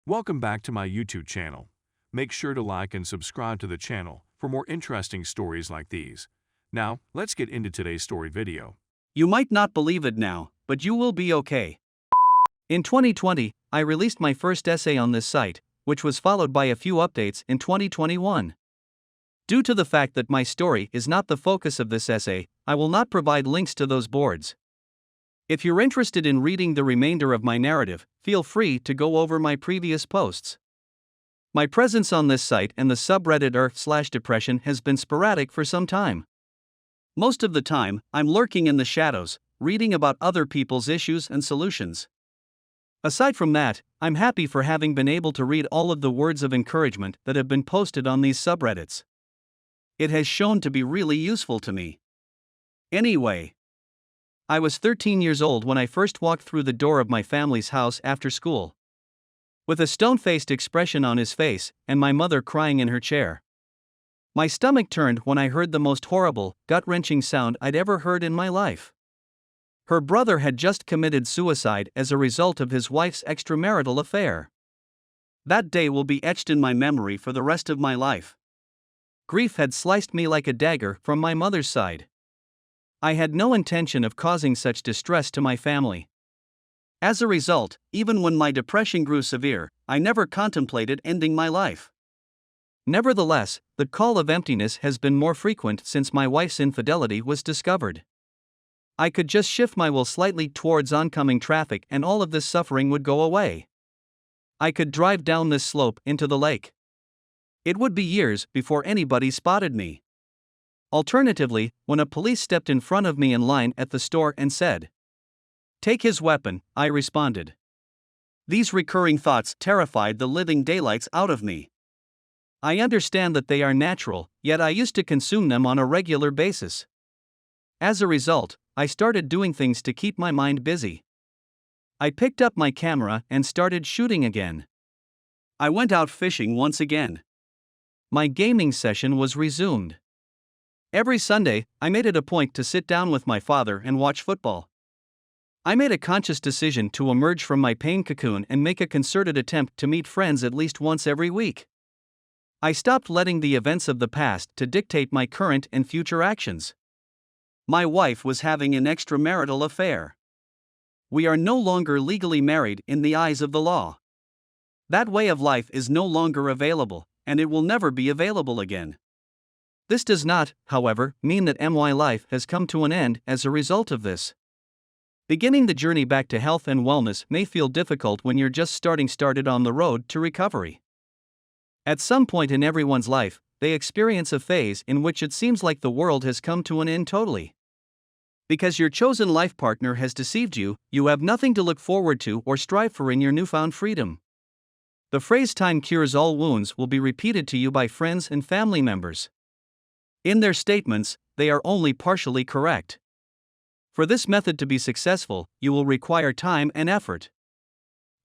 Welcome back to my YouTube channel. Make sure to like and subscribe to the channel for more interesting stories like these. Now, let's get into today's story video. You might not believe it now, but you will be okay. In 2020, I released my first essay on this site, which was followed by a few updates in 2021. Due to the fact that my story is not the focus of this essay, I will not provide links to those boards. If you're interested in reading the remainder of my narrative, feel free to go over my previous posts. My presence on this site and the subreddit r/depression has been sporadic for some time. Most of the time, I'm lurking in the shadows, reading about other people's issues and solutions. Aside from that, I'm happy for having been able to read all of the words of encouragement that have been posted on these subreddits. It has shown to be really useful to me. Anyway, I was 13 years old when I first walked through the door of my family's house after school. With a stone-faced expression on his face, and my mother crying in her chair. My stomach turned when I heard the most horrible, gut-wrenching sound I'd ever heard in my life. Her brother had just committed suicide as a result of his wife's extramarital affair. That day will be etched in my memory for the rest of my life. Grief had sliced me like a dagger from my mother's side. I had no intention of causing such distress to my family. As a result, even when my depression grew severe, I never contemplated ending my life. Nevertheless, the call of emptiness has been more frequent since my wife's infidelity was discovered. I could just shift my will slightly towards oncoming traffic and all of this suffering would go away. I could drive down this slope into the lake. It would be years before anybody spotted me. Alternatively, when a police stepped in front of me in line at the store and said, "Take his weapon," I responded. These recurring thoughts terrified the living daylights out of me. I understand that they are natural, yet I used to consume them on a regular basis. As a result, I started doing things to keep my mind busy. I picked up my camera and started shooting again. I went out fishing once again. My gaming session was resumed. Every Sunday, I made it a point to sit down with my father and watch football. I made a conscious decision to emerge from my pain cocoon and make a concerted attempt to meet friends at least once every week. I stopped letting the events of the past to dictate my current and future actions. My wife was having an extramarital affair. We are no longer legally married in the eyes of the law. That way of life is no longer available, and it will never be available again. This does not, however, mean that my life has come to an end as a result of this. Beginning the journey back to health and wellness may feel difficult when you're just started on the road to recovery. At some point in everyone's life, they experience a phase in which it seems like the world has come to an end totally. Because your chosen life partner has deceived you, you have nothing to look forward to or strive for in your newfound freedom. The phrase "time cures all wounds" will be repeated to you by friends and family members. In their statements, they are only partially correct. For this method to be successful, you will require time and effort.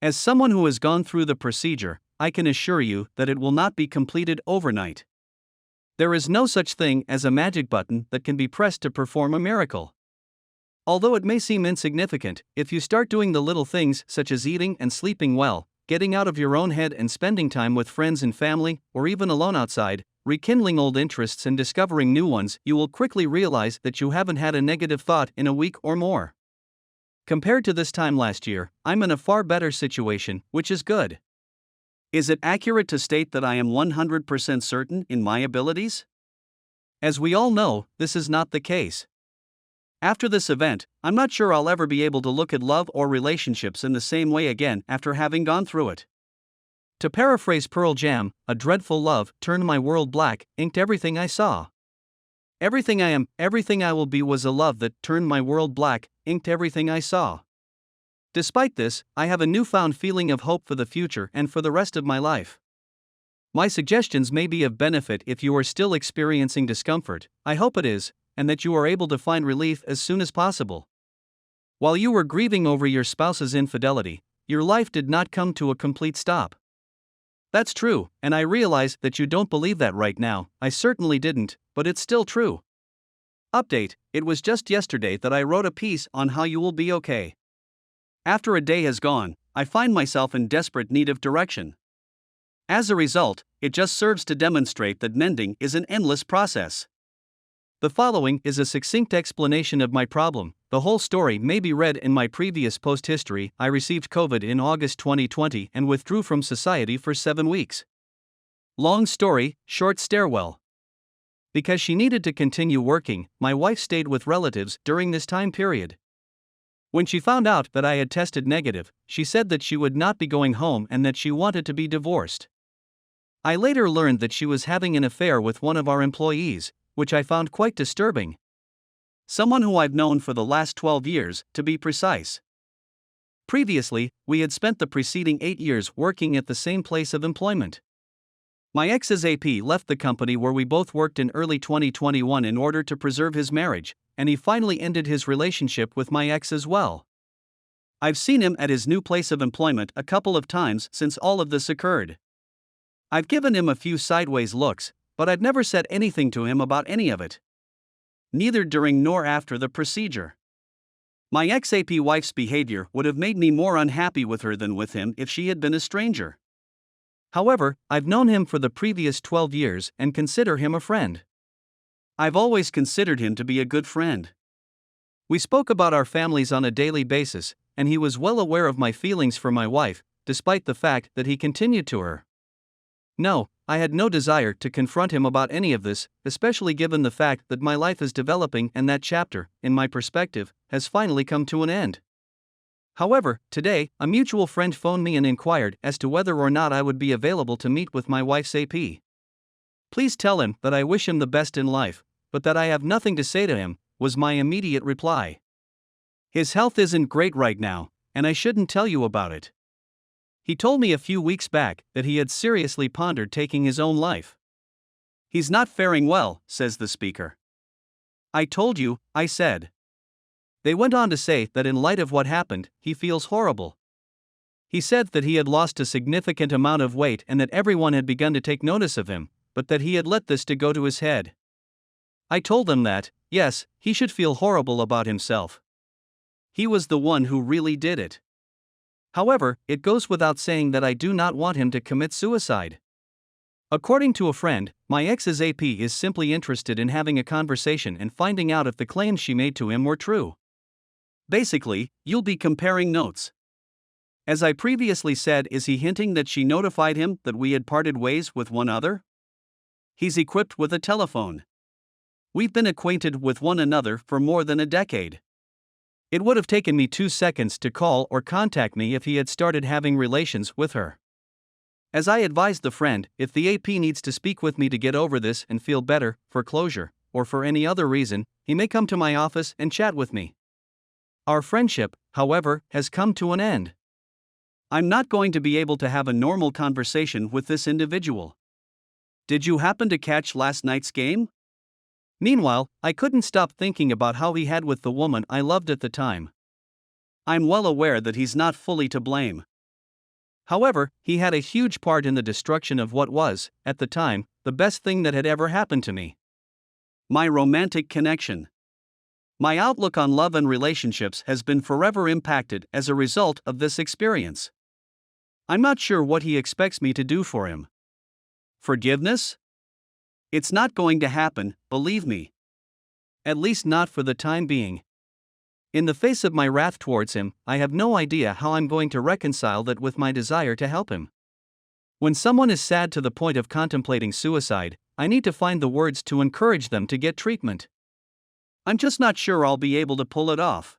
As someone who has gone through the procedure, I can assure you that it will not be completed overnight. There is no such thing as a magic button that can be pressed to perform a miracle. Although it may seem insignificant, if you start doing the little things such as eating and sleeping well, getting out of your own head and spending time with friends and family, or even alone outside, rekindling old interests and discovering new ones, you will quickly realize that you haven't had a negative thought in a week or more. Compared to this time last year, I'm in a far better situation, which is good. Is it accurate to state that I am 100% certain in my abilities? As we all know, this is not the case. After this event, I'm not sure I'll ever be able to look at love or relationships in the same way again after having gone through it. To paraphrase Pearl Jam, a dreadful love turned my world black, inked everything I saw. Everything I am, everything I will be was a love that turned my world black, inked everything I saw. Despite this, I have a newfound feeling of hope for the future and for the rest of my life. My suggestions may be of benefit if you are still experiencing discomfort. I hope it is, and that you are able to find relief as soon as possible. While you were grieving over your spouse's infidelity, your life did not come to a complete stop. That's true, and I realize that you don't believe that right now. I certainly didn't, but it's still true. Update: it was just yesterday that I wrote a piece on how you will be okay. After a day has gone, I find myself in desperate need of direction. As a result, it just serves to demonstrate that mending is an endless process. The following is a succinct explanation of my problem. The whole story may be read in my previous post history. I received COVID in August 2020 and withdrew from society for 7 weeks. Long story, short stairwell. Because she needed to continue working, my wife stayed with relatives during this time period. When she found out that I had tested negative, she said that she would not be going home and that she wanted to be divorced. I later learned that she was having an affair with one of our employees, which I found quite disturbing. Someone who I've known for the last 12 years, to be precise. Previously, we had spent the preceding 8 years working at the same place of employment. My ex's AP left the company where we both worked in early 2021 in order to preserve his marriage, and he finally ended his relationship with my ex as well. I've seen him at his new place of employment a couple of times since all of this occurred. I've given him a few sideways looks, but I've never said anything to him about any of it. Neither during nor after the procedure. My ex-AP wife's behavior would have made me more unhappy with her than with him if she had been a stranger. However, I've known him for the previous 12 years and consider him a friend. I've always considered him to be a good friend. We spoke about our families on a daily basis, and he was well aware of my feelings for my wife, despite the fact that he continued to her. No, I had no desire to confront him about any of this, especially given the fact that my life is developing and that chapter, in my perspective, has finally come to an end. However, today, a mutual friend phoned me and inquired as to whether or not I would be available to meet with my wife's AP. Please tell him that I wish him the best in life, but that I have nothing to say to him, was my immediate reply. His health isn't great right now, and I shouldn't tell you about it. He told me a few weeks back that he had seriously pondered taking his own life. He's not faring well, says the speaker. I told you, I said. They went on to say that in light of what happened, he feels horrible. He said that he had lost a significant amount of weight and that everyone had begun to take notice of him, but that he had let this to go to his head. I told them that, yes, he should feel horrible about himself. He was the one who really did it. However, it goes without saying that I do not want him to commit suicide. According to a friend, my ex's AP is simply interested in having a conversation and finding out if the claims she made to him were true. Basically, you'll be comparing notes. As I previously said, is he hinting that she notified him that we had parted ways with one another? He's equipped with a telephone. We've been acquainted with one another for more than a decade. It would have taken me 2 seconds to call or contact me if he had started having relations with her. As I advised the friend, if the AP needs to speak with me to get over this and feel better, for closure, or for any other reason, he may come to my office and chat with me. Our friendship, however, has come to an end. I'm not going to be able to have a normal conversation with this individual. Did you happen to catch last night's game? Meanwhile, I couldn't stop thinking about how he had with the woman I loved at the time. I'm well aware that he's not fully to blame. However, he had a huge part in the destruction of what was, at the time, the best thing that had ever happened to me. My romantic connection. My outlook on love and relationships has been forever impacted as a result of this experience. I'm not sure what he expects me to do for him. Forgiveness? It's not going to happen, believe me. At least not for the time being. In the face of my wrath towards him, I have no idea how I'm going to reconcile that with my desire to help him. When someone is sad to the point of contemplating suicide, I need to find the words to encourage them to get treatment. I'm just not sure I'll be able to pull it off.